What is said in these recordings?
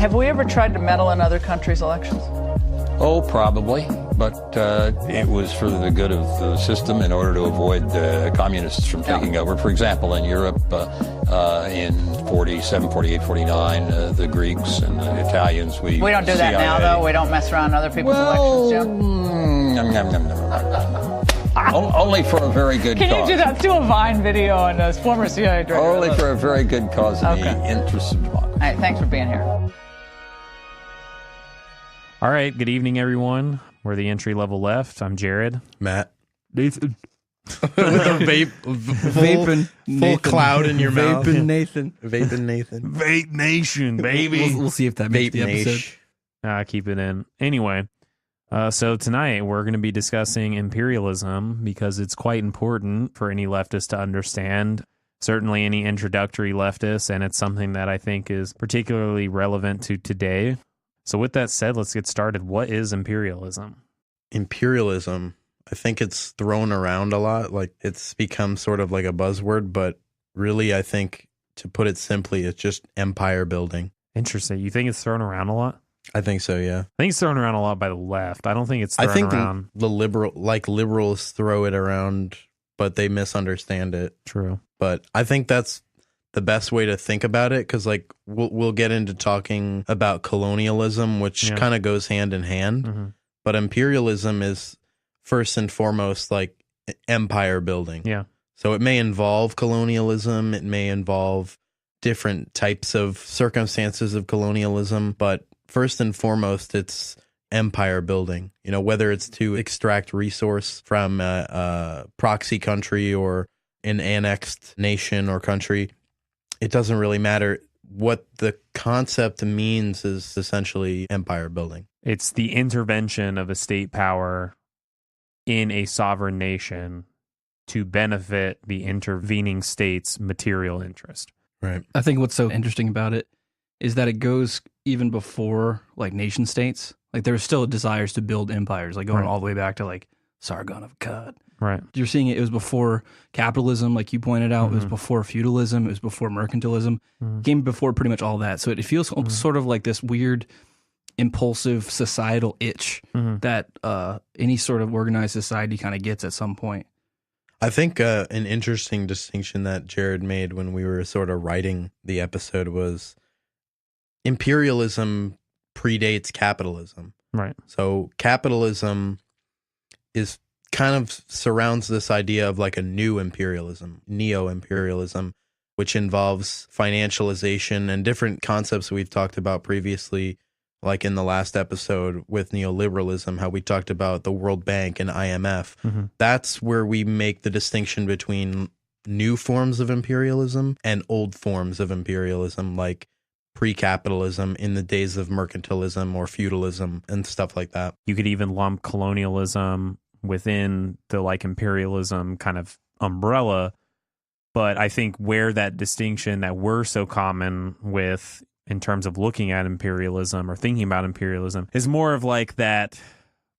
Have we ever tried to meddle in other countries' elections? Oh, probably, but it was for the good of the system in order to avoid communists from taking over. For example, in Europe, in 47, 48, 49, the Greeks and the Italians, we don't do that now, though? We don't mess around other people's elections, Jim? Only for a very good cause. Can you do that? Do a Vine video on a former CIA director. Only for a very good cause in the interest of democracy. All right, thanks for being here. All right, good evening, everyone. We're the entry-level left. I'm Jared. Matt. Nathan. With a vaping full cloud in your mouth. Vaping Nathan. Vaping Nathan. Vape Nation, baby. We'll see if that makes the episode. Keep it in. Anyway, so tonight we're going to be discussing imperialism because it's quite important for any leftist to understand, certainly any introductory leftist, and it's something that I think is particularly relevant to today. So with that said, let's get started. What is imperialism? Imperialism, I think it's thrown around a lot. Like, it's become sort of like a buzzword, but really, I think, to put it simply, it's just empire building. Interesting. You think it's thrown around a lot? I think so, yeah. I think it's thrown around a lot by the left. I don't think it's thrown around. The liberals throw it around, but they misunderstand it. True. But I think that's the best way to think about it, because like we'll get into talking about colonialism, which kind of goes hand in hand. Mm-hmm. But imperialism is first and foremost like empire building. Yeah. So it may involve colonialism, it may involve different types of circumstances of colonialism, but first and foremost, it's empire building. You know, whether it's to extract resource from a proxy country or an annexed nation or country, it doesn't really matter. What the concept means is essentially empire building. It's the intervention of a state power in a sovereign nation to benefit the intervening state's material interest. Right. I think what's so interesting about it is that it goes even before like nation states. Like there's still desires to build empires, like going all the way back to like Sargon of Akkad. Right. You're seeing it was before capitalism, like you pointed out. Mm-hmm. It was before feudalism. It was before mercantilism. Mm-hmm. Came before pretty much all that. So it feels sort of like this weird, impulsive societal itch that any sort of organized society kind of gets at some point. I think an interesting distinction that Jared made when we were sort of writing the episode was imperialism predates capitalism. Right. So capitalism is kind of surrounds this idea of like a new imperialism, neo-imperialism, which involves financialization and different concepts we've talked about previously, like in the last episode with neoliberalism, how we talked about the World Bank and IMF. Mm-hmm. That's where we make the distinction between new forms of imperialism and old forms of imperialism, like pre-capitalism in the days of mercantilism or feudalism and stuff like that. You could even lump colonialism within the like imperialism kind of umbrella, but I think where that distinction that we're so common with in terms of looking at imperialism or thinking about imperialism is more of like that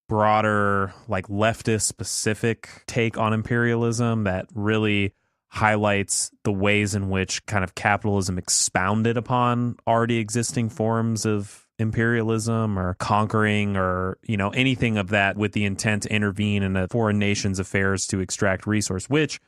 broader like leftist specific take on imperialism that really highlights the ways in which kind of capitalism expounded upon already existing forms of imperialism or conquering or, you know, anything of that with the intent to intervene in a foreign nation's affairs to extract resource, which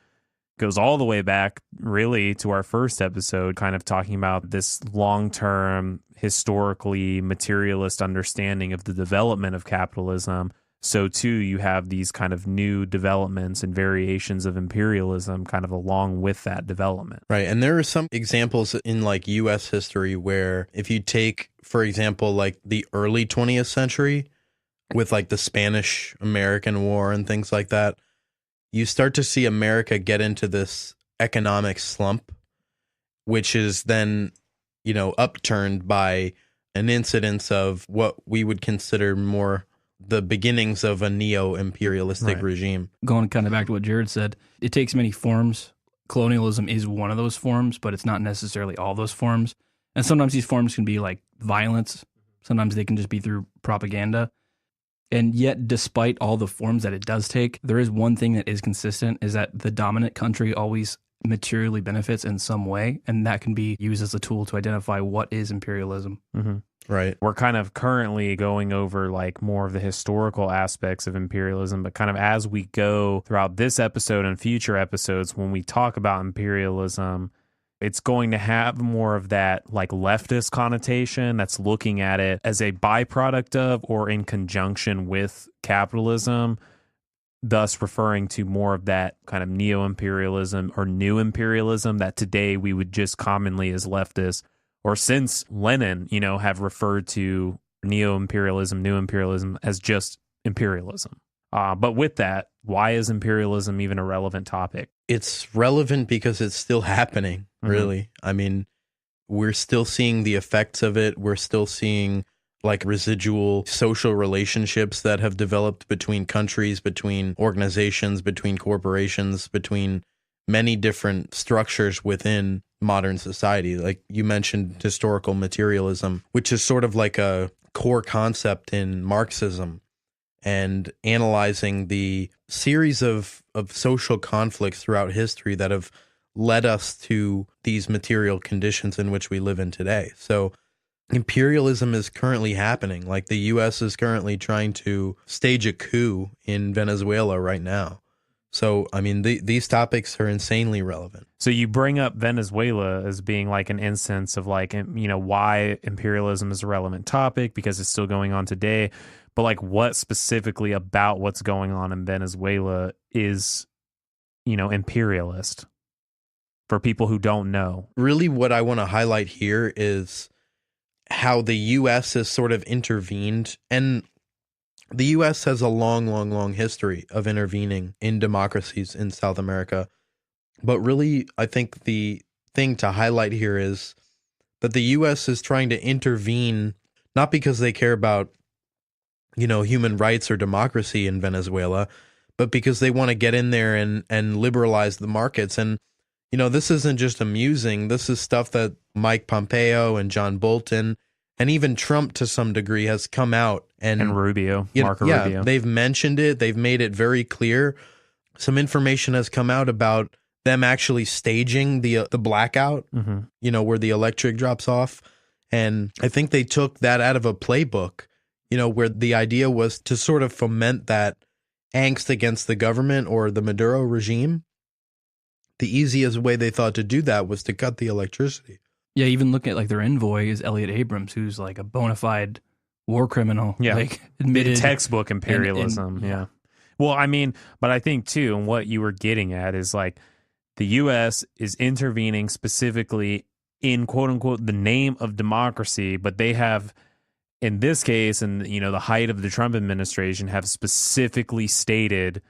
goes all the way back really to our first episode, kind of talking about this long-term, historically materialist understanding of the development of capitalism. So too, you have these kind of new developments and variations of imperialism kind of along with that development. Right. And there are some examples in like U.S. history where if you take, for example, like the early 20th century with like the Spanish-American War and things like that, you start to see America get into this economic slump, which is then, you know, upturned by an incidence of what we would consider more the beginnings of a neo-imperialistic regime. Going kind of back to what Jared said, it takes many forms. Colonialism is one of those forms, but it's not necessarily all those forms. And sometimes these forms can be like violence. Sometimes they can just be through propaganda. And yet, despite all the forms that it does take, there is one thing that is consistent, is that the dominant country always materially benefits in some way, and that can be used as a tool to identify what is imperialism. Mm-hmm. Right. We're kind of currently going over like more of the historical aspects of imperialism, but kind of as we go throughout this episode and future episodes, when we talk about imperialism, it's going to have more of that like leftist connotation that's looking at it as a byproduct of or in conjunction with capitalism, thus referring to more of that kind of neo-imperialism or new imperialism that today we would just commonly as leftists, or since Lenin, have referred to neo-imperialism, new imperialism as just imperialism. But with that, why is imperialism even a relevant topic? It's relevant because it's still happening, really. I mean, we're still seeing the effects of it. We're still seeing like residual social relationships that have developed between countries, between organizations, between corporations, between many different structures within modern society. Like you mentioned historical materialism, which is sort of like a core concept in Marxism, and analyzing the series of social conflicts throughout history that have led us to these material conditions in which we live in today. So imperialism is currently happening. Like the U.S. is currently trying to stage a coup in Venezuela right now. So, I mean, these topics are insanely relevant. So you bring up Venezuela as being like an instance of like, why imperialism is a relevant topic because it's still going on today. But like what specifically about what's going on in Venezuela is, imperialist for people who don't know? Really what I want to highlight here is how the U.S. has sort of intervened, and the U.S. has a long history of intervening in democracies in South America. But really, I think the thing to highlight here is that the U.S. is trying to intervene not because they care about, human rights or democracy in Venezuela, but because they want to get in there and liberalize the markets. And, this isn't just amusing. This is stuff that Mike Pompeo and John Bolton and even Trump to some degree has come out and Rubio, Marco Rubio. Yeah, they've mentioned it. They've made it very clear. Some information has come out about them actually staging the blackout, where the electric drops off. And I think they took that out of a playbook, where the idea was to sort of foment that angst against the government or the Maduro regime. The easiest way they thought to do that was to cut the electricity. Yeah, even look at like their envoy is Elliott Abrams, who's like a bona fide war criminal. Yeah, like admitted textbook imperialism. and yeah. Well, I mean, but I think too, and what you were getting at is like the U.S. is intervening specifically in quote unquote the name of democracy, but they have, in this case, and the height of the Trump administration, have specifically stated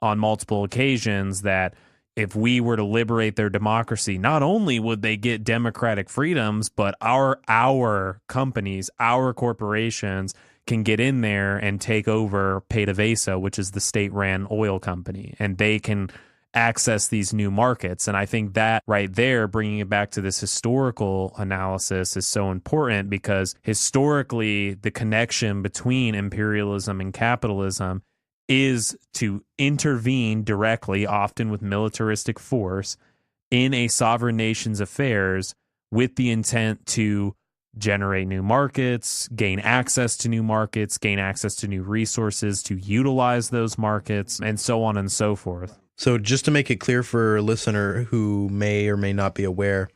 on multiple occasions that if we were to liberate their democracy, not only would they get democratic freedoms, but our companies, our corporations can get in there and take over PDVSA, which is the state-ran oil company, and they can access these new markets. And I think that right there, bringing it back to this historical analysis, is so important because historically the connection between imperialism and capitalism is to intervene directly, often with militaristic force, in a sovereign nation's affairs with the intent to generate new markets, gain access to new markets, gain access to new resources, to utilize those markets, and so on and so forth. So just to make it clear for a listener who may or may not be aware,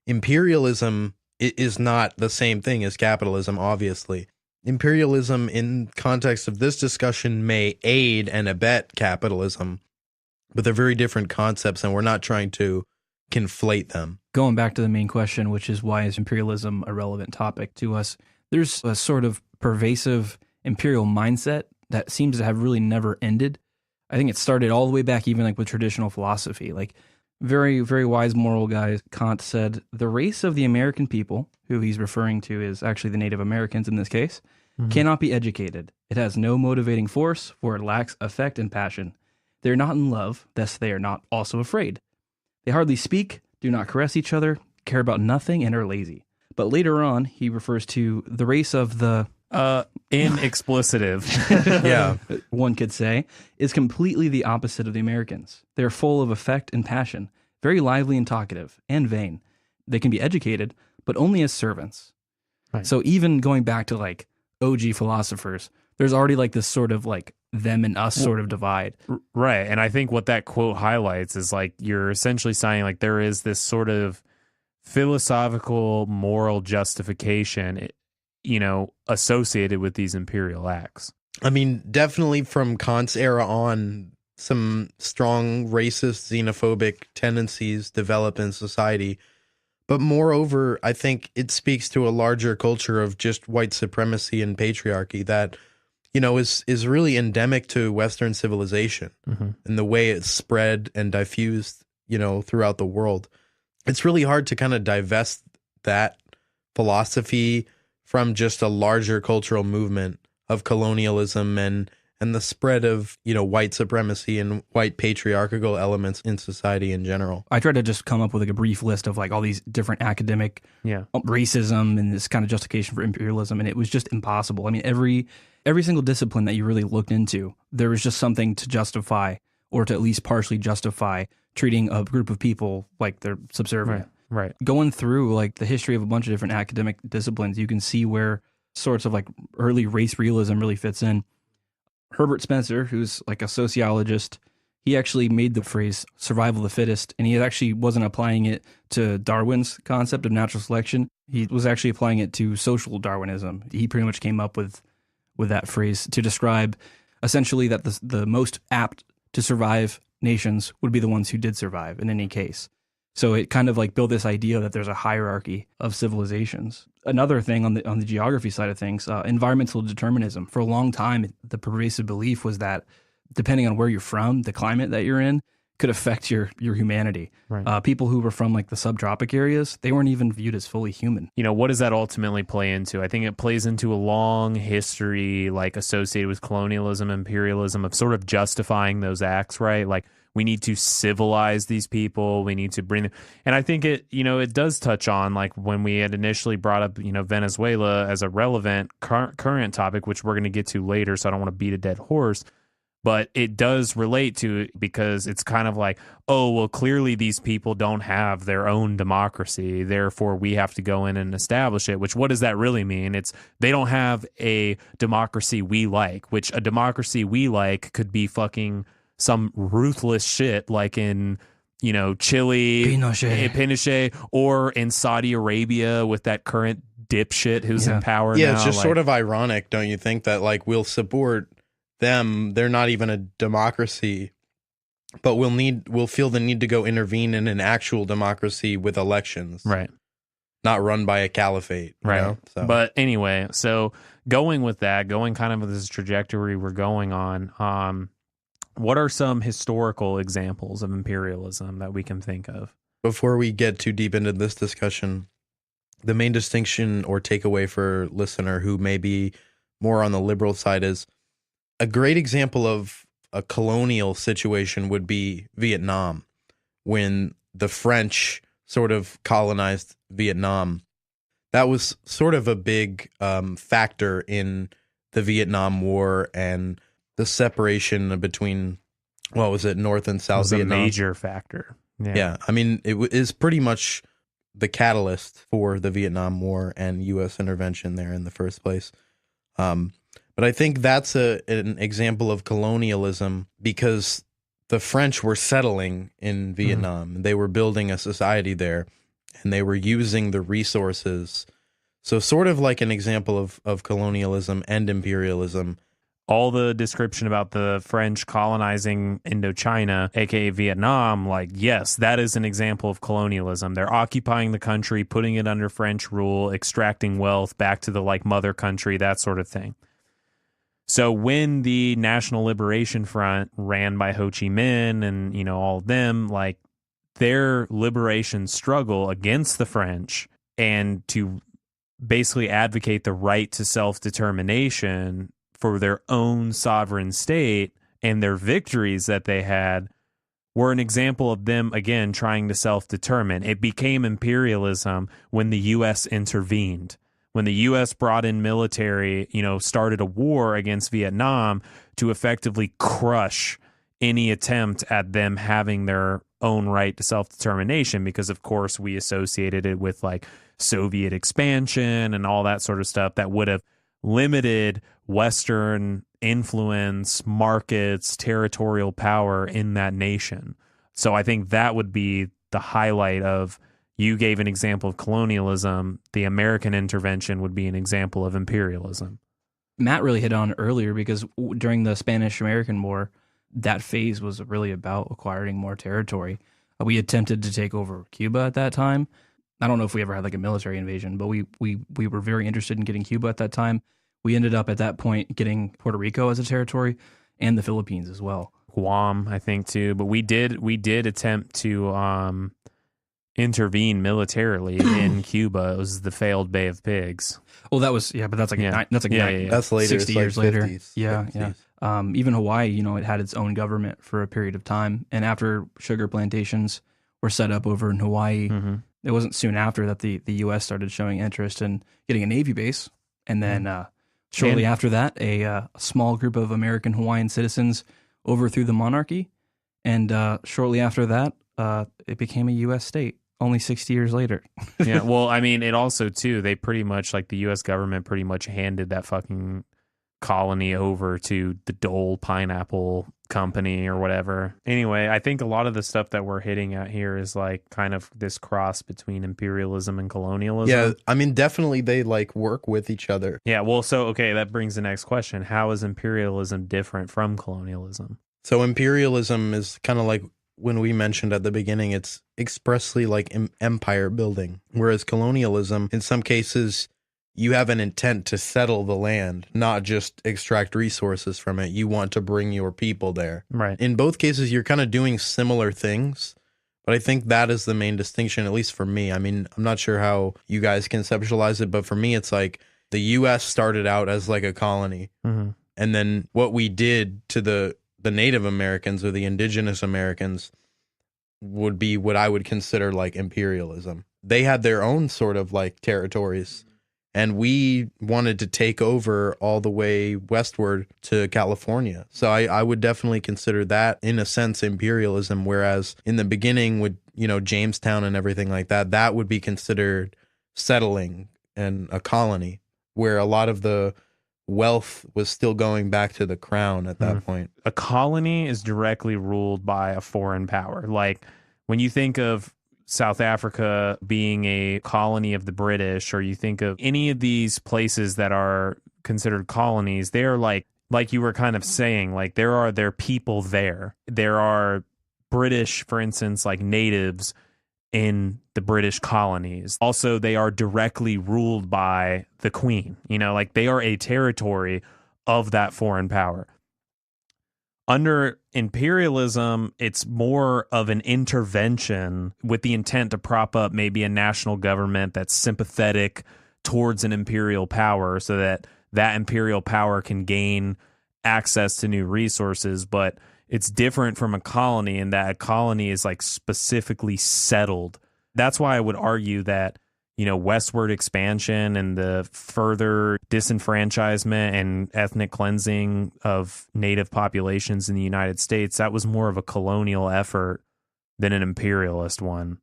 imperialism is not the same thing as capitalism, obviously. Imperialism, in context of this discussion, may aid and abet capitalism, but they're very different concepts, and we're not trying to conflate them. Going back to the main question, which is why is imperialism a relevant topic to us, there's a sort of pervasive imperial mindset that seems to have really never ended. I think it started all the way back even like with traditional philosophy. Like very, very wise moral guy, Kant said, the race of the American people, who he's referring to is actually the Native Americans in this case, cannot be educated. It has no motivating force, for it lacks affect and passion. They are not in love, thus they are not also afraid. They hardly speak, do not caress each other, care about nothing, and are lazy. But later on, he refers to the race of the... inexplicitive. Yeah. One could say, is completely the opposite of the Americans. They're full of affect and passion, very lively and talkative, and vain. They can be educated, but only as servants. Right. So even going back to like OG philosophers, there's already like this sort of like them and us sort of divide. Right. And I think what that quote highlights is like you're essentially saying like there is this sort of philosophical moral justification, associated with these imperial acts. I mean, definitely from Kant's era on, some strong racist, xenophobic tendencies develop in society. But moreover, I think it speaks to a larger culture of just white supremacy and patriarchy that, is really endemic to Western civilization and the way it's spread and diffused, throughout the world. It's really hard to kind of divest that philosophy from just a larger cultural movement of colonialism and the spread of, white supremacy and white patriarchal elements in society in general. I tried to just come up with like a brief list of like all these different academic racism and this kind of justification for imperialism, and it was just impossible. I mean, every single discipline that you really looked into, there was just something to justify or to at least partially justify treating a group of people like they're subservient. Right. Going through like the history of a bunch of different academic disciplines, you can see where sorts of like early race realism really fits in. Herbert Spencer, who's like a sociologist, he actually made the phrase survival of the fittest, and he actually wasn't applying it to Darwin's concept of natural selection. He was actually applying it to social Darwinism. He pretty much came up with that phrase to describe essentially that the most apt to survive nations would be the ones who did survive in any case. So it kind of like built this idea that there's a hierarchy of civilizations. Another thing on the geography side of things, environmental determinism. For a long time, the pervasive belief was that depending on where you're from, the climate that you're in could affect your humanity. Right. People who were from like the subtropic areas, they weren't even viewed as fully human. What does that ultimately play into? I think it plays into a long history like associated with colonialism, imperialism, of sort of justifying those acts, right? Like we need to civilize these people. We need to bring them. And I think it does touch on like when we had initially brought up, Venezuela as a relevant current topic, which we're going to get to later. So I don't want to beat a dead horse, but it does relate to it because it's kind of like, oh, well, clearly these people don't have their own democracy. Therefore, we have to go in and establish it, which what does that really mean? It's they don't have a democracy we like, which a democracy we like could be fucking some ruthless shit like in, Chile, Pinochet, or in Saudi Arabia with that current dipshit who's in power now. Yeah, it's just sort of ironic, don't you think, that like we'll support them, they're not even a democracy, but we'll feel the need to go intervene in an actual democracy with elections. Right. Not run by a caliphate. Right. So. But anyway, so going kind of with this trajectory we're going on, what are some historical examples of imperialism that we can think of? Before we get too deep into this discussion, the main distinction or takeaway for listener who may be more on the liberal side is a great example of a colonial situation would be Vietnam, when the French sort of colonized Vietnam. That was sort of a big factor in the Vietnam War and the separation between, what was it, North and South Vietnam. A major factor. Yeah. I mean, it is pretty much the catalyst for the Vietnam War and U.S. intervention there in the first place. But I think that's an example of colonialism because the French were settling in Vietnam. They were building a society there, and they were using the resources. So sort of like an example of colonialism and imperialism. All the description about the French colonizing Indochina, aka Vietnam, like, yes, that is an example of colonialism. They're occupying the country, putting it under French rule, extracting wealth back to the like mother country, that sort of thing. So when the National Liberation Front ran by Ho Chi Minh and, all of them, like their liberation struggle against the French and to basically advocate the right to self-determination for their own sovereign state and their victories that they had were an example of them, again, trying to self-determine. It became imperialism when the U.S. intervened. When the U.S. brought in military, started a war against Vietnam to effectively crush any attempt at them having their own right to self-determination, because of course we associated it with like Soviet expansion and all that sort of stuff that would have limited Western influence, markets, territorial power in that nation. So I think that would be the highlight of, you gave an example of colonialism, the American intervention would be an example of imperialism. Matt really hit on earlier, because during the Spanish-American War, that phase was really about acquiring more territory. We attempted to take over Cuba at that time. I don't know if we ever had like a military invasion, but we were very interested in getting Cuba at that time. We ended up at that point getting Puerto Rico as a territory and the Philippines as well. Guam, I think too, but we did attempt to intervene militarily in Cuba. It was the failed Bay of Pigs. Well, that was but that's like That's later. 60 It's like years later. 50s, Yeah, 60s. yeah. Even Hawaii, you know, it had its own government for a period of time, and after sugar plantations were set up over in Hawaii, it wasn't soon after that the U.S. started showing interest in getting a Navy base, and then shortly after that, a small group of American Hawaiian citizens overthrew the monarchy, and shortly after that, it became a U.S. state. Only 60 years later. Yeah, well, I mean, it also too, they pretty much, like the U.S. government pretty much handed that fucking colony over to the Dole Pineapple Company or whatever. Anyway, I think a lot of the stuff that we're hitting at here is like kind of this cross between imperialism and colonialism. Yeah, I mean, definitely they like work with each other. Yeah, well, so, okay, that brings the next question. How is imperialism different from colonialism? So imperialism is kind of like, when we mentioned at the beginning, it's expressly like empire building, whereas colonialism, in some cases, you have an intent to settle the land, not just extract resources from it. You want to bring your people there. Right. In both cases, you're kind of doing similar things, but I think that is the main distinction, at least for me. I mean, I'm not sure how you guys conceptualize it, but for me, it's like the U.S. started out as like a colony, and then what we did to the Native Americans or the indigenous Americans would be what I would consider like imperialism. They had their own sort of like territories, and we wanted to take over all the way westward to California. So I would definitely consider that, in a sense, imperialism, whereas in the beginning with, you know, Jamestown and everything like that, that would be considered settling and a colony, where a lot of the wealth was still going back to the crown at that point. A colony is directly ruled by a foreign power. Like when you think of South Africa being a colony of the British, or you think of any of these places that are considered colonies, they're like you were kind of saying, like there are people there. There are British, for instance, like natives in the British colonies. Also, they are directly ruled by the Queen. You know, like they are a territory of that foreign power. Under imperialism, it's more of an intervention with the intent to prop up maybe a national government that's sympathetic towards an imperial power, so that that imperial power can gain access to new resources. But it's different from a colony in that a colony is like specifically settled. That's why I would argue that, you know, westward expansion and the further disenfranchisement and ethnic cleansing of native populations in the United States, that was more of a colonial effort than an imperialist one.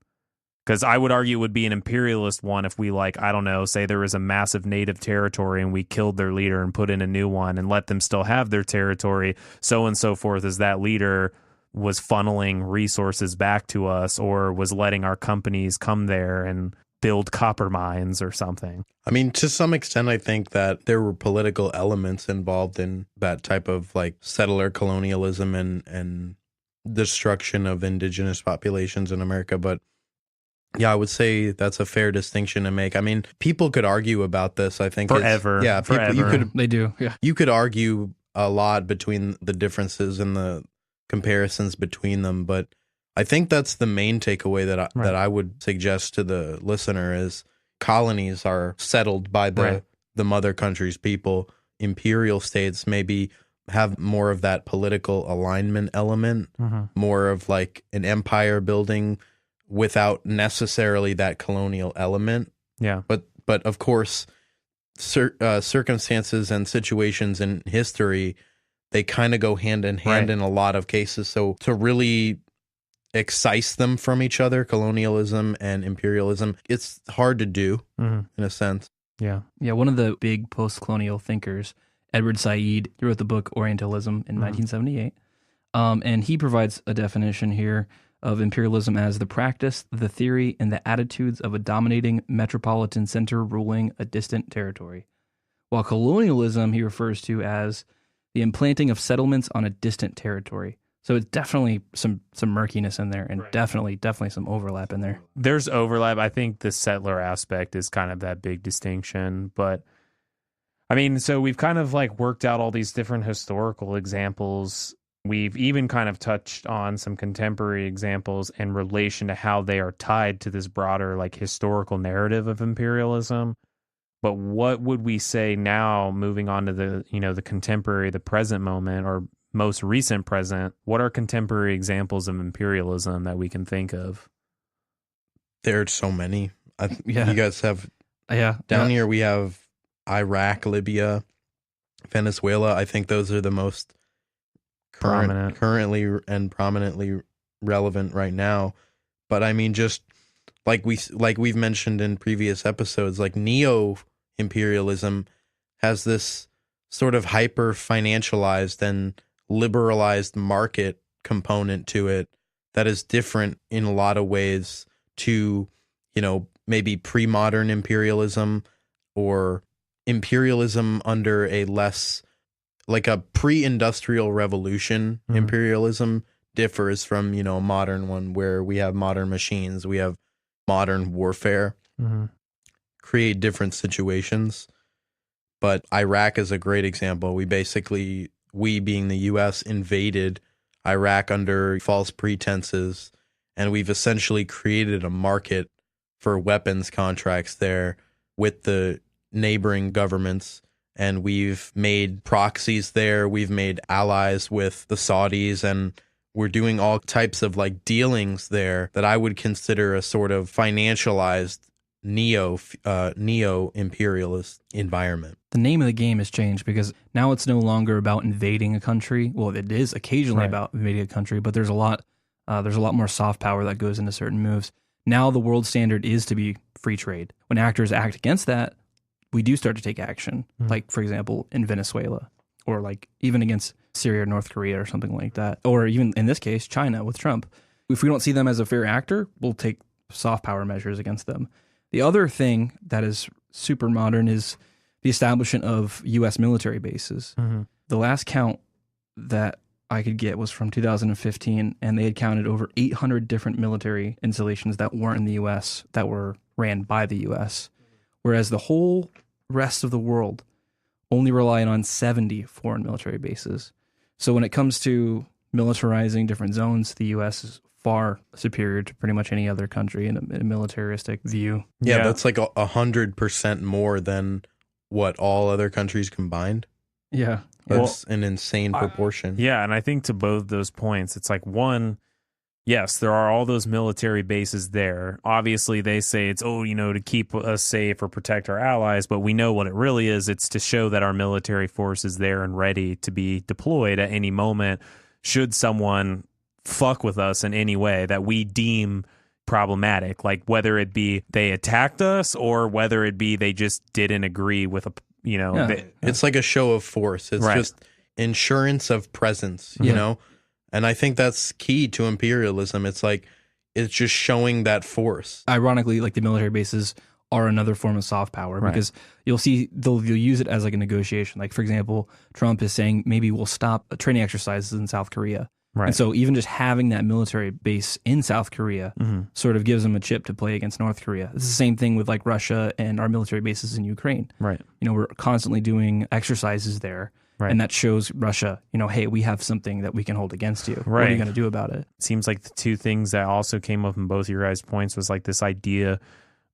Because I would argue it would be an imperialist one if we, like, I don't know, say there was a massive native territory and we killed their leader and put in a new one and let them still have their territory, so and so forth, as that leader was funneling resources back to us or was letting our companies come there and build copper mines or something. I mean, to some extent, I think that there were political elements involved in that type of like settler colonialism and destruction of indigenous populations in America. But yeah, I would say that's a fair distinction to make. I mean, people could argue about this, I think. Forever. Yeah, people, forever. They do, yeah. You could argue a lot between the differences and the comparisons between them, but I think that's the main takeaway that I would suggest to the listener is colonies are settled by the mother country's people. Imperial states maybe have more of that political alignment element, more of like an empire building without necessarily that colonial element. Yeah. But of course, circumstances and situations in history, they kind of go hand in hand in a lot of cases. So to really excise them from each other, colonialism and imperialism. It's hard to do in a sense. Yeah. Yeah, one of the big post-colonial thinkers, Edward Said, he wrote the book Orientalism in 1978. And he provides a definition here of imperialism as the practice, the theory, and the attitudes of a dominating metropolitan center ruling a distant territory. While colonialism he refers to as the implanting of settlements on a distant territory. So it's definitely some murkiness in there, and definitely some overlap in there. There's overlap. I think the settler aspect is kind of that big distinction. But I mean, so we've kind of like worked out all these different historical examples. We've even kind of touched on some contemporary examples in relation to how they are tied to this broader like historical narrative of imperialism. But what would we say now, moving on to the, the contemporary, the present moment, or most recent present? What are contemporary examples of imperialism that we can think of? There are so many. You guys have down here we have Iraq, Libya, Venezuela. I think those are the most currently and prominently relevant right now. But I mean, just like we've mentioned in previous episodes, like neo-imperialism has this sort of hyper financialized and liberalized market component to it that is different in a lot of ways to, maybe pre-modern imperialism or imperialism under a less, like a pre-industrial revolution imperialism differs from, a modern one where we have modern machines, we have modern warfare, create different situations. But Iraq is a great example. We being the U.S. invaded Iraq under false pretenses, and we've essentially created a market for weapons contracts there with the neighboring governments, and we've made proxies there. We've made allies with the Saudis, and we're doing all types of like dealings there that I would consider a sort of financialized neo-imperialist environment. The name of the game has changed because now it's no longer about invading a country. Well, it is occasionally about invading a country, but there's a lot more soft power that goes into certain moves. Now the world standard is to be free trade. When actors act against that, we do start to take action. Like, for example, in Venezuela, or like even against Syria or North Korea or something like that. Or even in this case, China with Trump. If we don't see them as a fair actor, we'll take soft power measures against them. The other thing that is super modern is the establishment of U.S. military bases. The last count that I could get was from 2015, and they had counted over 800 different military installations that weren't in the U.S. that were ran by the U.S., whereas the whole rest of the world only relied on 70 foreign military bases. So when it comes to militarizing different zones, the U.S. is far superior to pretty much any other country in a militaristic view. Yeah, that's like 100% more than what all other countries combined. Yeah. That's an insane proportion. Yeah, and I think to both those points, it's like, one, yes, there are all those military bases there. Obviously, they say it's, to keep us safe or protect our allies, but we know what it really is. It's to show that our military force is there and ready to be deployed at any moment should someone fuck with us in any way that we deem problematic, like whether it be they attacked us or whether it be they just didn't agree with it's like a show of force. It's just insurance of presence, you know? And I think that's key to imperialism. It's like, it's just showing that force. Ironically, like the military bases are another form of soft power because you'll see they'll use it as like a negotiation. Like, for example, Trump is saying maybe we'll stop training exercises in South Korea. Right. And so even just having that military base in South Korea sort of gives them a chip to play against North Korea. It's the same thing with like Russia and our military bases in Ukraine. Right. We're constantly doing exercises there. Right. And that shows Russia, hey, we have something that we can hold against you. Right. What are you going to do about it? It seems like the two things that also came up in both your guys' points was like this idea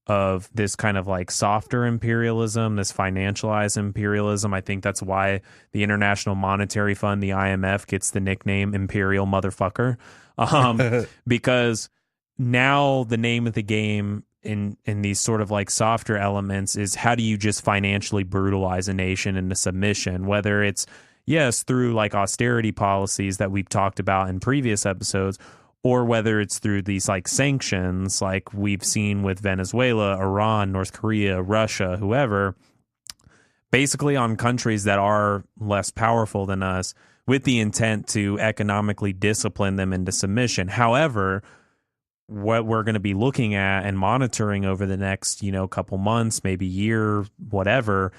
of this kind of like softer imperialism, this financialized imperialism. I think that's why the International Monetary Fund, the IMF, gets the nickname Imperial Motherfucker, because now the name of the game in these sort of like softer elements is how do you just financially brutalize a nation into submission, whether it's, yes, through like austerity policies that we've talked about in previous episodes, or whether it's through these like sanctions, like we've seen with Venezuela, Iran, North Korea, Russia, whoever, basically on countries that are less powerful than us with the intent to economically discipline them into submission. However, what we're going to be looking at and monitoring over the next, couple months, maybe year, whatever,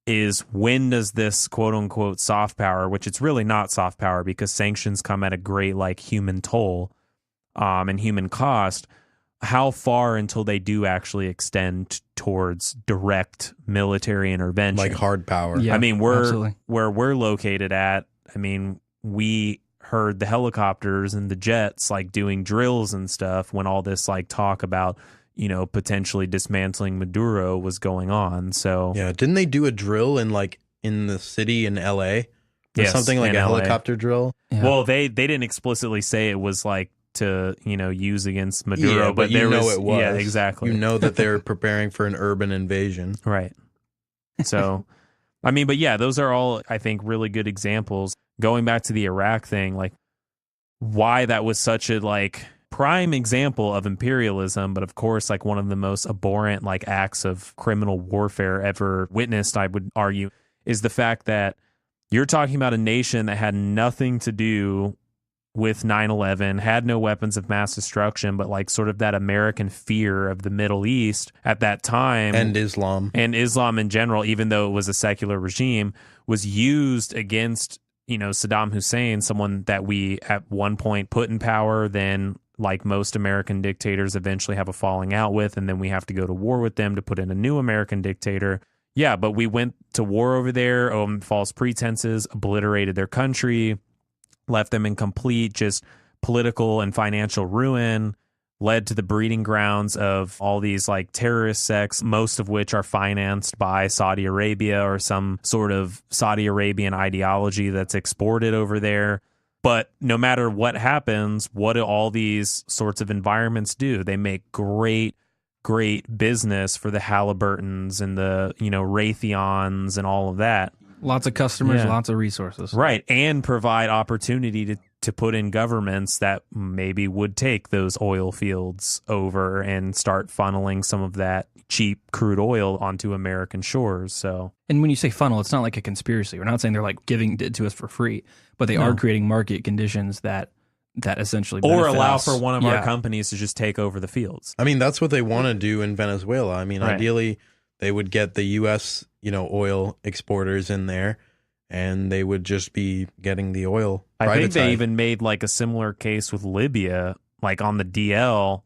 is when does this quote unquote soft power, which it's really not soft power because sanctions come at a great like human toll and human cost, how far until they do actually extend towards direct military intervention? Like hard power. Yeah, I mean, absolutely. where we're located at, I mean, we heard the helicopters and the jets like doing drills and stuff when all this like talk about, potentially dismantling Maduro was going on. So Yeah, didn't they do a drill in the city in LA? Or Yes, something like in a LA. helicopter drill? Yeah. Well, they didn't explicitly say it was like to, use against Maduro, Yeah, but you there know was, it was. Yeah, exactly. You know that they're preparing for an urban invasion. Right. So, I mean, but yeah, those are all, I think, really good examples. Going back to the Iraq thing, like why that was such a like prime example of imperialism, but of course, like one of the most abhorrent like acts of criminal warfare ever witnessed, I would argue, is the fact that you're talking about a nation that had nothing to do with 9/11, had no weapons of mass destruction, but like sort of that American fear of the Middle East at that time. And Islam. And Islam in general, even though it was a secular regime, was used against, Saddam Hussein, someone that we at one point put in power, then like most American dictators eventually have a falling out with, and then we have to go to war with them to put in a new American dictator. Yeah, but we went to war over there, false pretenses, obliterated their country, left them in complete just political and financial ruin, led to the breeding grounds of all these like terrorist sects, most of which are financed by Saudi Arabia or some sort of Saudi Arabian ideology that's exported over there. But no matter what happens, what do all these sorts of environments do? They make great business for the Halliburtons and the, Raytheons and all of that. Lots of customers, Yeah. lots of resources. Right. And provide opportunity to put in governments that maybe would take those oil fields over and start funneling some of that cheap crude oil onto American shores. So, And when you say funnel, it's not like a conspiracy. We're not saying they're like giving it to us for free, but they are creating market conditions that essentially or benefit allow us. for one of our Yeah. companies to just take over the fields. I mean, that's what they want to do in Venezuela. I mean, Right. ideally, they would get the U.S., oil exporters in there, and they would just be getting the oil privatized. I think they even made like a similar case with Libya, like on the DL.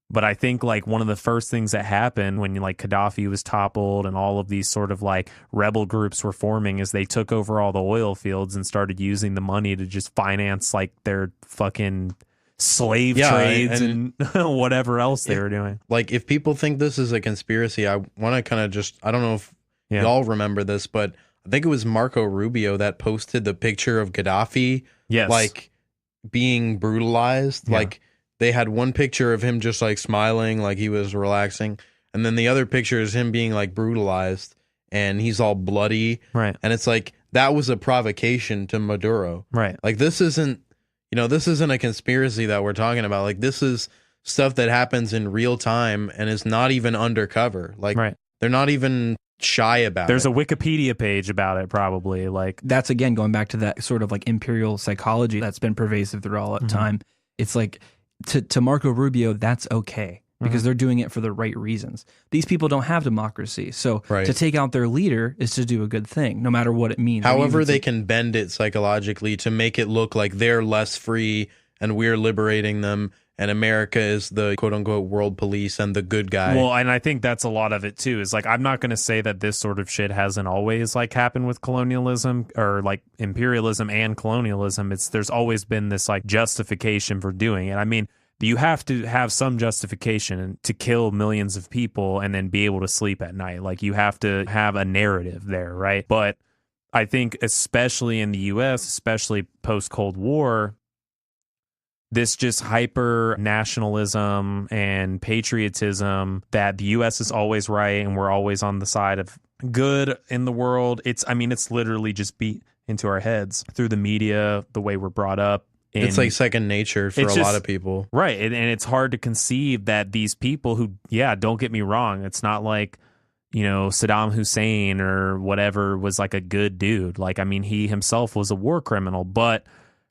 But I think like one of the first things that happened when like Gaddafi was toppled and all of these sort of like rebel groups were forming is they took over all the oil fields and started using the money to just finance like their fucking slave trades and whatever else they were doing. Like, if people think this is a conspiracy, I want to kind of just, I don't know if Yeah. y'all remember this, but I think it was Marco Rubio that posted the picture of Gaddafi, Yes. like, being brutalized. Yeah. Like, they had one picture of him just, like, smiling, like he was relaxing, and then the other picture is him being, like, brutalized, and he's all bloody. Right. And it's like, that was a provocation to Maduro. Right. Like, this isn't a conspiracy that we're talking about. Like, this is stuff that happens in real time and is not even undercover. Like, Right. they're not even shy about There's it. a Wikipedia page about it, probably. Like, That's again going back to that sort of like imperial psychology that's been pervasive through all that time. It's like to Marco Rubio, that's okay because they're doing it for the right reasons. These people don't have democracy, so Right. to take out their leader is to do a good thing, no matter what it means. However, Even they to- can bend it psychologically to make it look like they're less free and we're liberating them, and America is the quote unquote world police and the good guy. well, and I think that's a lot of it too. Is like, I'm not going to say that this sort of shit hasn't always like happened with colonialism or like imperialism and colonialism. There's always been this like justification for doing it. I mean, you have to have some justification to kill millions of people and then be able to sleep at night. Like, you have to have a narrative there, right? But I think especially in the US, especially post-Cold War, this just hyper nationalism and patriotism that the US is always right and we're always on the side of good in the world. It's literally just beat into our heads through the media, the way we're brought up, It's like second nature for a lot of people. Right. And it's hard to conceive that these people who, don't get me wrong, it's not like, Saddam Hussein or whatever was like a good dude. Like, I mean, he himself was a war criminal, but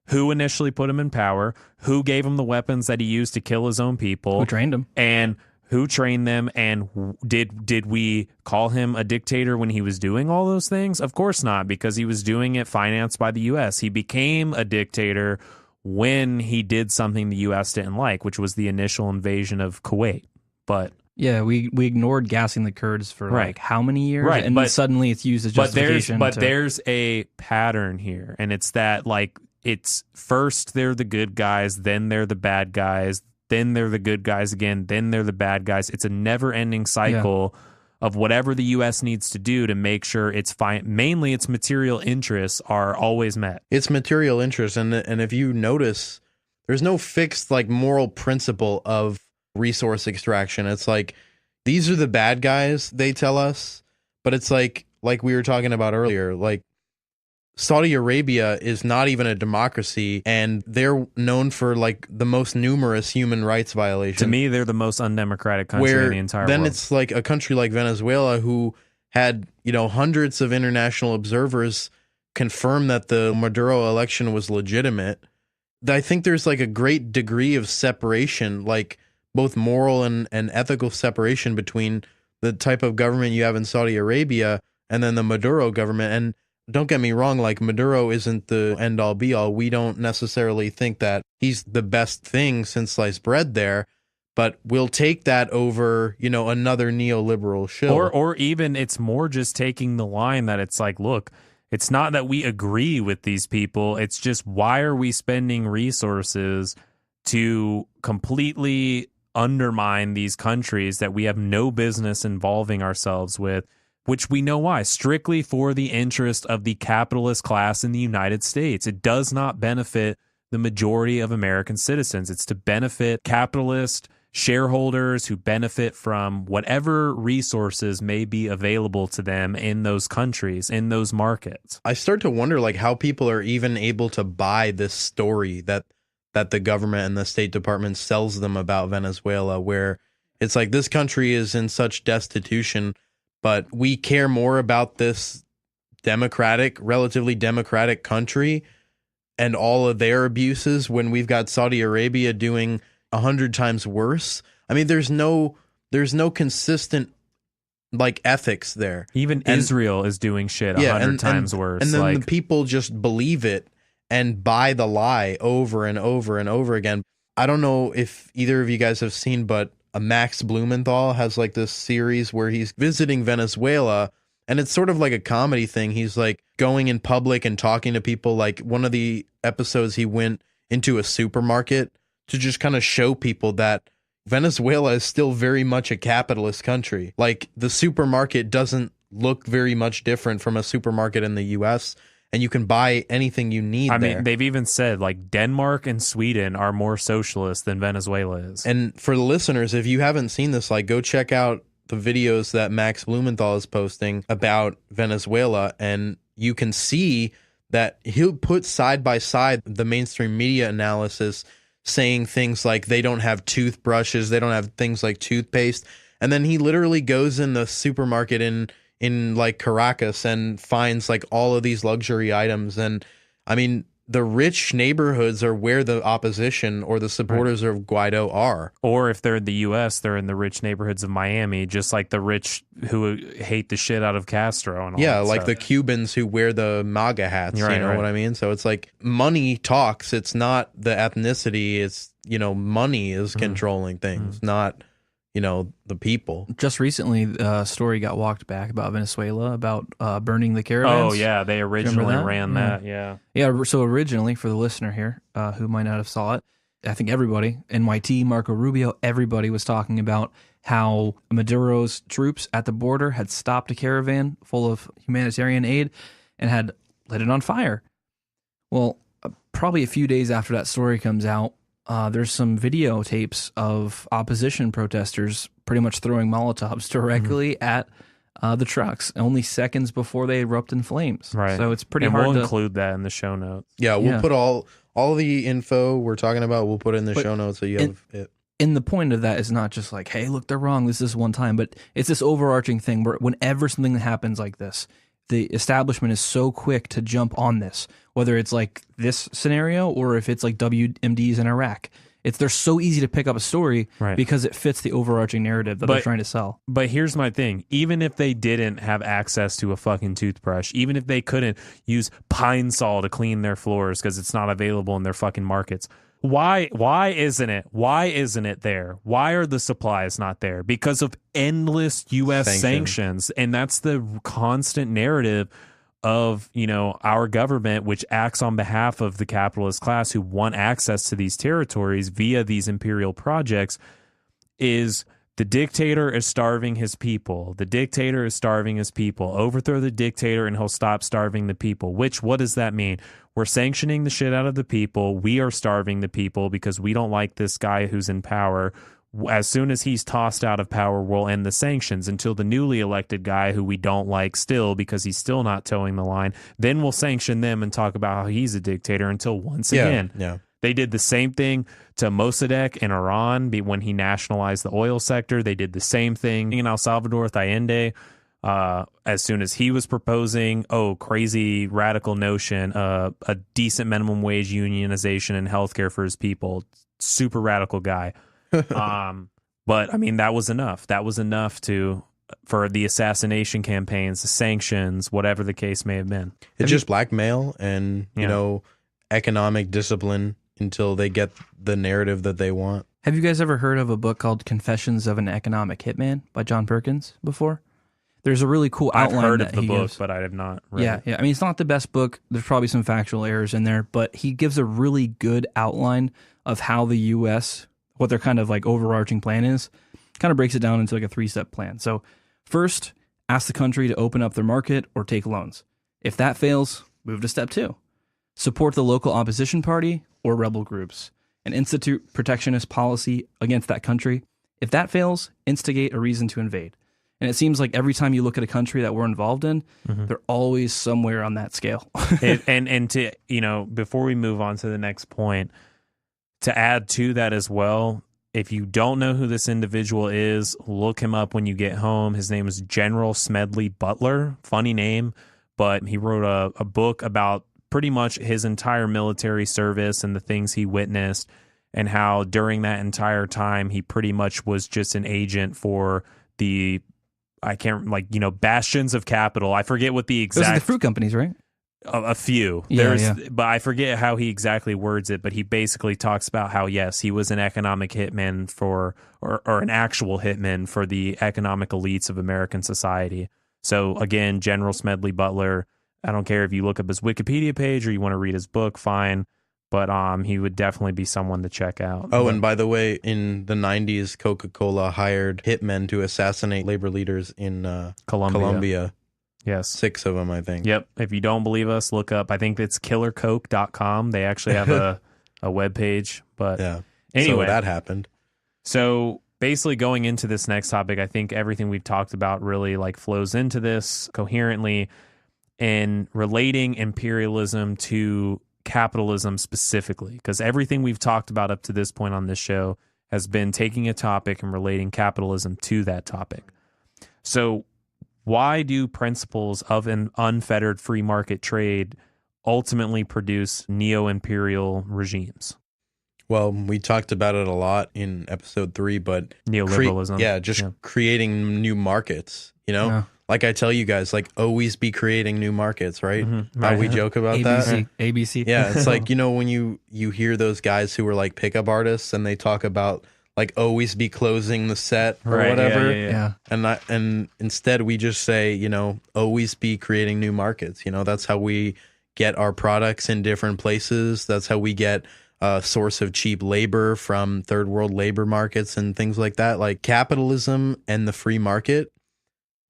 who initially put him in power? Who gave him the weapons that he used to kill his own people? Who trained him? And who trained them? And did we call him a dictator when he was doing all those things? Of course not, because he was doing it financed by the U.S. He became a dictator when he did something the U.S. didn't like, which was the initial invasion of Kuwait. But yeah, we ignored gassing the Kurds for like how many years? Right. And but suddenly it's used as justification. But there's a pattern here, and it's that like it's first they're the good guys, then they're the bad guys, then they're the good guys again, then they're the bad guys. It's a never-ending cycle of whatever the U.S. needs to do to make sure it's fine. Mainly its material interests are always met. It's material interests, and if you notice, there's no fixed like moral principle of resource extraction. It's like these are the bad guys, they tell us, but it's like we were talking about earlier, like Saudi Arabia is not even a democracy, and they're known for like the most numerous human rights violations. To me, they're the most undemocratic country in the entire world. Then it's like a country like Venezuela, who had hundreds of international observers confirm that the Maduro election was legitimate. I think there's like a great degree of separation, like both moral and ethical separation between the type of government you have in Saudi Arabia and then the Maduro government. And don't get me wrong, like Maduro isn't the end all be all. We don't necessarily think that he's the best thing since sliced bread there, but we'll take that over, another neoliberal shill. Or even it's more just taking the line that it's like, look, it's not that we agree with these people. It's just, why are we spending resources to completely undermine these countries that we have no business involving ourselves with, which we know why, strictly for the interest of the capitalist class in the United States. It does not benefit the majority of American citizens. It's to benefit capitalist shareholders who benefit from whatever resources may be available to them in those countries, in those markets. I start to wonder like how people are even able to buy this story that the government and the State Department sells them about Venezuela, where it's like this country is in such destitution, but we care more about this relatively democratic country and all of their abuses when we've got Saudi Arabia doing 100 times worse. I mean, there's no consistent like ethics there. Even Israel is doing shit 100 times worse. And then the people just believe it and buy the lie over and over and over again. I don't know if either of you guys have seen, but Max Blumenthal has like this series where he's visiting Venezuela, and it's sort of like a comedy thing. He's like going in public and talking to people. Like one of the episodes, he went into a supermarket to just kind of show people that Venezuela is still very much a capitalist country. Like the supermarket doesn't look very much different from a supermarket in the US, and you can buy anything you need. I mean, they've even said like Denmark and Sweden are more socialist than Venezuela is. And for the listeners, if you haven't seen this, like go check out the videos that Max Blumenthal is posting about Venezuela, and you can see that he'll put side by side the mainstream media analysis saying things like they don't have toothbrushes, they don't have things like toothpaste, and then he literally goes in the supermarket in like Caracas and finds like all of these luxury items. And I mean, the rich neighborhoods are where the opposition or the supporters of Guaido are. Or if they're in the U.S., they're in the rich neighborhoods of Miami, just like the rich who hate the shit out of Castro. And all that like stuff. the Cubans who wear the MAGA hats, you know what I mean? So it's like money talks. It's not the ethnicity. It's, money is controlling things, not, the people. Just recently, a story got walked back about Venezuela, about burning the caravans. Oh, yeah. They originally ran that. Yeah. Yeah. So originally, for the listener here who might not have saw it, I think everybody, NYT, Marco Rubio, everybody was talking about how Maduro's troops at the border had stopped a caravan full of humanitarian aid and had lit it on fire. Well, probably a few days after that story comes out, there's some videotapes of opposition protesters pretty much throwing Molotovs directly at the trucks only seconds before they erupt in flames. Right. So it's pretty and hard we'll to include that in the show notes. Yeah, we'll Yeah. put all the info we're talking about. We'll put it in the show notes so you have it. And the point of that is not just like, hey, look, they're wrong. This is one time, but it's this overarching thing where whenever something happens like this, the establishment is so quick to jump on this, whether it's like this scenario or if it's like WMDs in Iraq. They're so easy to pick up a story Right. because it fits the overarching narrative that they're trying to sell. But here's my thing. Even if they didn't have access to a fucking toothbrush, even if they couldn't use Pine Sol to clean their floors because it's not available in their fucking markets, why isn't it? Why isn't it there? Why are the supplies not there? Because of endless U.S. sanctions. And that's the constant narrative of, our government, which acts on behalf of the capitalist class who want access to these territories via these imperial projects, is the dictator is starving his people. The dictator is starving his people. Overthrow the dictator and he'll stop starving the people. What does that mean? We're sanctioning the shit out of the people. We are starving the people because we don't like this guy who's in power. As soon as he's tossed out of power, we'll end the sanctions until the newly elected guy who we don't like still because he's still not towing the line. Then we'll sanction them and talk about how he's a dictator until once again. Yeah. They did the same thing to Mossadegh in Iran when he nationalized the oil sector. They did the same thing in El Salvador with Allende. As soon as he was proposing, crazy radical notion, a decent minimum wage unionization and healthcare for his people, super radical guy. But I mean, that was enough. That was enough for the assassination campaigns, the sanctions, whatever the case may have been. It's just blackmail and, economic discipline until they get the narrative that they want. Have you guys ever heard of a book called Confessions of an Economic Hitman by John Perkins before? There's a really cool outline. I've heard that of the he book, gives. but I have not read it. Yeah. I mean, it's not the best book. There's probably some factual errors in there, but he gives a really good outline of how the U.S., what their kind of like overarching plan is, kind of breaks it down into like a 3-step plan. So first, ask the country to open up their market or take loans. If that fails, move to step 2. Support the local opposition party or rebel groups and institute protectionist policy against that country. If that fails, instigate a reason to invade. And it seems like every time you look at a country that we're involved in, they're always somewhere on that scale. and to, before we move on to the next point, to add to that as well, if you don't know who this individual is, look him up when you get home. His name is General Smedley Butler. Funny name, but he wrote a book about pretty much his entire military service and the things he witnessed and how during that entire time he pretty much was just an agent for the bastions of capital. I forget what the exact... Those are the fruit companies, right? A few. Yeah. But I forget how he exactly words it, but he basically talks about how, yes, he was an economic hitman or an actual hitman for the economic elites of American society. So again, General Smedley Butler, I don't care if you look up his Wikipedia page or you want to read his book, fine. But he would definitely be someone to check out. Oh, and by the way, in the 90s, Coca Cola hired hitmen to assassinate labor leaders in Colombia. Yes. 6 of them, I think. Yep. If you don't believe us, look up. I think it's killercoke.com. They actually have a webpage. But yeah. Anyway. So that happened. So basically going into this next topic, I think everything we've talked about really flows into this coherently in relating imperialism to capitalism specifically, because everything we've talked about up to this point on this show has been taking a topic and relating capitalism to that topic. So why do principles of an unfettered free market trade ultimately produce neo-imperial regimes? Well, we talked about it a lot in episode 3, but neoliberalism. Creating new markets, Yeah. Like I tell you guys, always be creating new markets, right? Mm-hmm. How we joke about that. ABC. Yeah, it's when you hear those guys who are pickup artists and they talk about always be closing the set or whatever. Yeah. And instead we just say, always be creating new markets. That's how we get our products in different places. That's how we get a source of cheap labor from third world labor markets and things like that. Capitalism and the free market,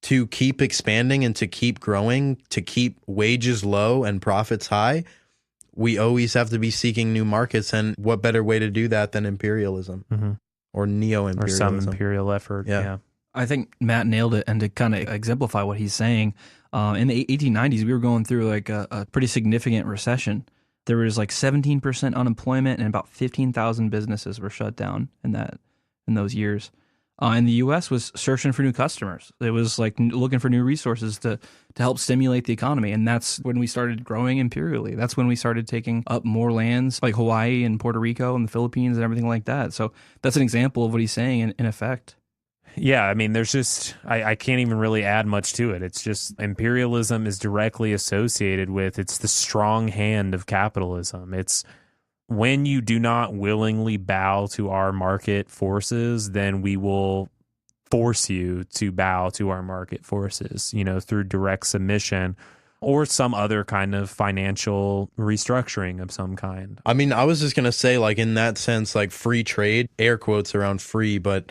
to keep expanding and to keep growing, to keep wages low and profits high, we always have to be seeking new markets. And what better way to do that than imperialism or neo-imperialism? Or some imperial effort. Yeah. I think Matt nailed it. And to kind of exemplify what he's saying, in the 1890s, we were going through like a pretty significant recession. There was like 17% unemployment, and about 15,000 businesses were shut down in those years. And the U.S. was searching for new customers. It was like looking for new resources to help stimulate the economy. And that's when we started growing imperially. That's when we started taking up more lands like Hawaii and Puerto Rico and the Philippines and everything like that. So that's an example of what he's saying in effect. Yeah, I mean, there's just, I can't even really add much to it. It's just imperialism is directly associated with, it's the strong hand of capitalism. It's when you do not willingly bow to our market forces, then we will force you to bow to our market forces, through direct submission or some other kind of financial restructuring of some kind. I mean, I was just going to say, like, in that sense, like free trade, air quotes around free, but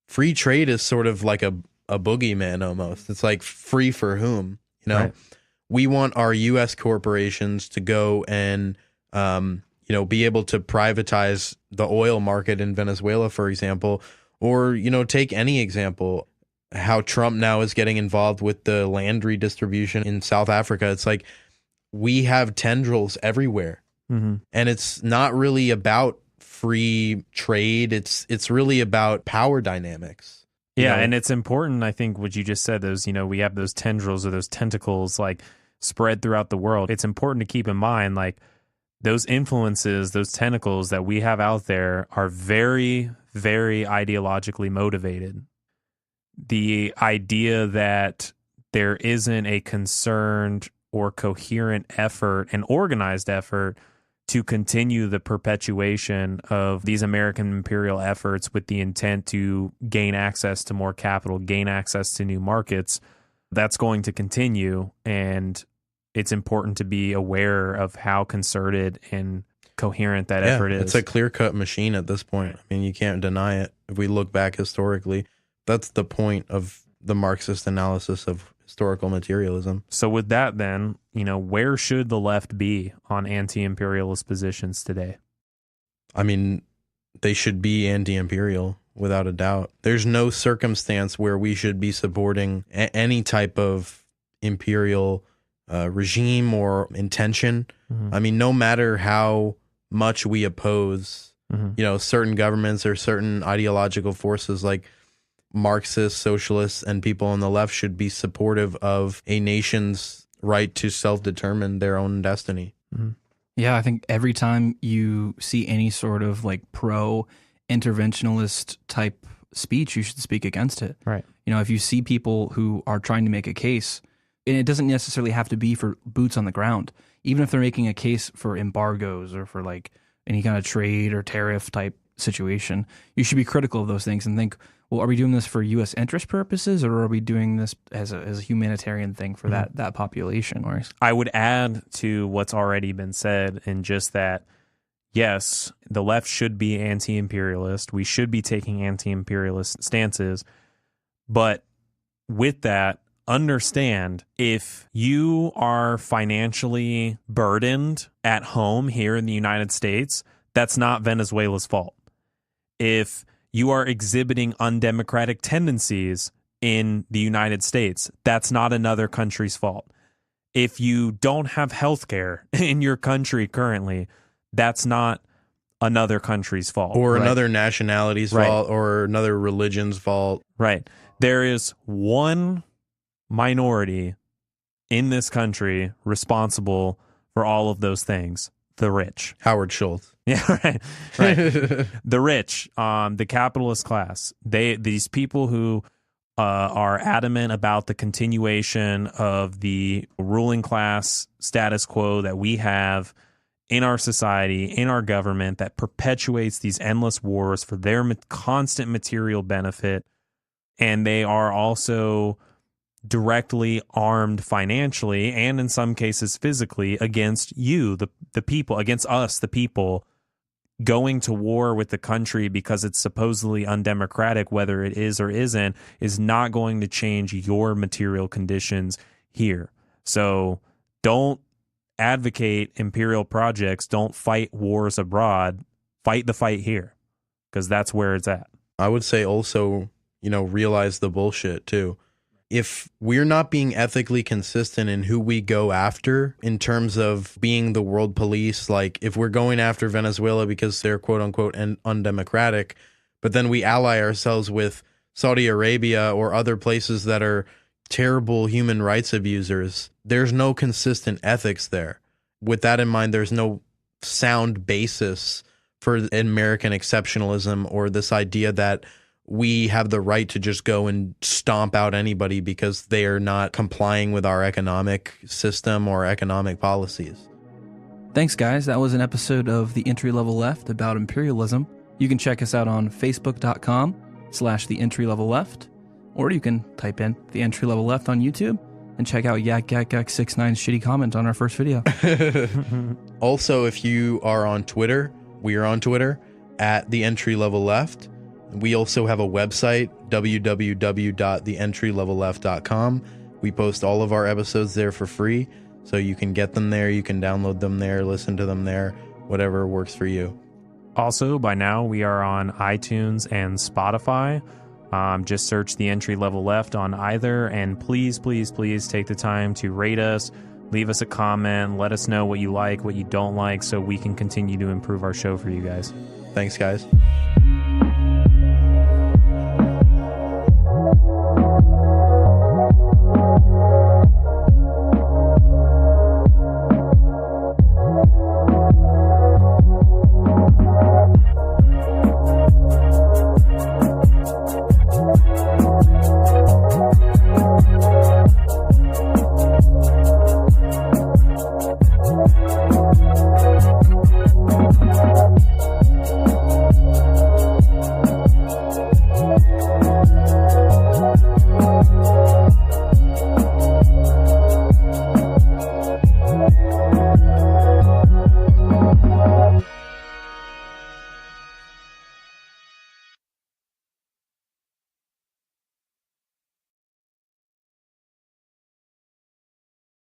free trade is sort of like a boogeyman almost. It's like free for whom? Right. We want our U.S. corporations to go and, be able to privatize the oil market in Venezuela, for example, or, take any example, how Trump now is getting involved with the land redistribution in South Africa. It's like we have tendrils everywhere, and it's not really about free trade. It's really about power dynamics. Yeah, and it's important, I think, what you just said, those, we have those tendrils or those tentacles like spread throughout the world. It's important to keep in mind, like, those influences, those tentacles that we have out there are very, very ideologically motivated. The idea that there isn't a concerned or coherent effort, an organized effort, to continue the perpetuation of these American imperial efforts with the intent to gain access to more capital, gain access to new markets, that's going to continue. And it's important to be aware of how concerted and coherent that effort is. It's a clear-cut machine at this point. I mean, you can't deny it. If we look back historically, that's the point of the Marxist analysis of historical materialism. So with that, then, where should the left be on anti-imperialist positions today? I mean, they should be anti-imperial, without a doubt. There's no circumstance where we should be supporting any type of imperial regime or intention. I mean, no matter how much we oppose, certain governments or certain ideological forces, like Marxists, socialists, and people on the left should be supportive of a nation's right to self-determine their own destiny. Yeah, I think every time you see any sort of like pro-interventionalist type speech, you should speak against it. Right. If you see people who are trying to make a case, and it doesn't necessarily have to be for boots on the ground, even if they're making a case for embargoes or for like any kind of trade or tariff type situation, you should be critical of those things and think, well, are we doing this for U.S. interest purposes, or are we doing this as a humanitarian thing for that population? I would add to what's already been said in just that, yes, the left should be anti-imperialist. We should be taking anti-imperialist stances. But with that, understand, if you are financially burdened at home here in the United States, that's not Venezuela's fault. If you are exhibiting undemocratic tendencies in the United States, that's not another country's fault. If you don't have health care in your country currently, that's not another country's fault. Or another nationality's fault, or another religion's fault. Right. There is one minority in this country responsible for all of those things: the rich. Howard Schultz. Yeah, right. The rich, the capitalist class. These people who are adamant about the continuation of the ruling class status quo that we have in our society, in our government, that perpetuates these endless wars for their constant material benefit. And they are also directly armed financially and in some cases physically against you, the people, against us, the people, going to war with the country because it's supposedly undemocratic, whether it is or isn't, is not going to change your material conditions here. So don't advocate imperial projects. Don't fight wars abroad. Fight the fight here, because that's where it's at. I would say also realize the bullshit too. If we're not being ethically consistent in who we go after in terms of being the world police, like if we're going after Venezuela because they're quote unquote undemocratic, but then we ally ourselves with Saudi Arabia or other places that are terrible human rights abusers, there's no consistent ethics there. With that in mind, there's no sound basis for American exceptionalism or this idea that we have the right to just go and stomp out anybody because they are not complying with our economic system or economic policies. Thanks, guys. That was an episode of The Entry Level Left about imperialism. You can check us out on facebook.com/The Entry Level Left, or you can type in The Entry Level Left on YouTube and check out Yak69's shitty comment on our first video. Also, if you are on Twitter, we are on Twitter at The Entry Level Left. We also have a website, www.theentrylevelLeft.com. We post all of our episodes there for free, so you can get them there, you can download them there, listen to them there, whatever works for you. Also, by now, we are on iTunes and Spotify. Just search The Entry Level Left on either, and please, please, please take the time to rate us, leave us a comment, let us know what you like, what you don't like, so we can continue to improve our show for you guys. Thanks, guys.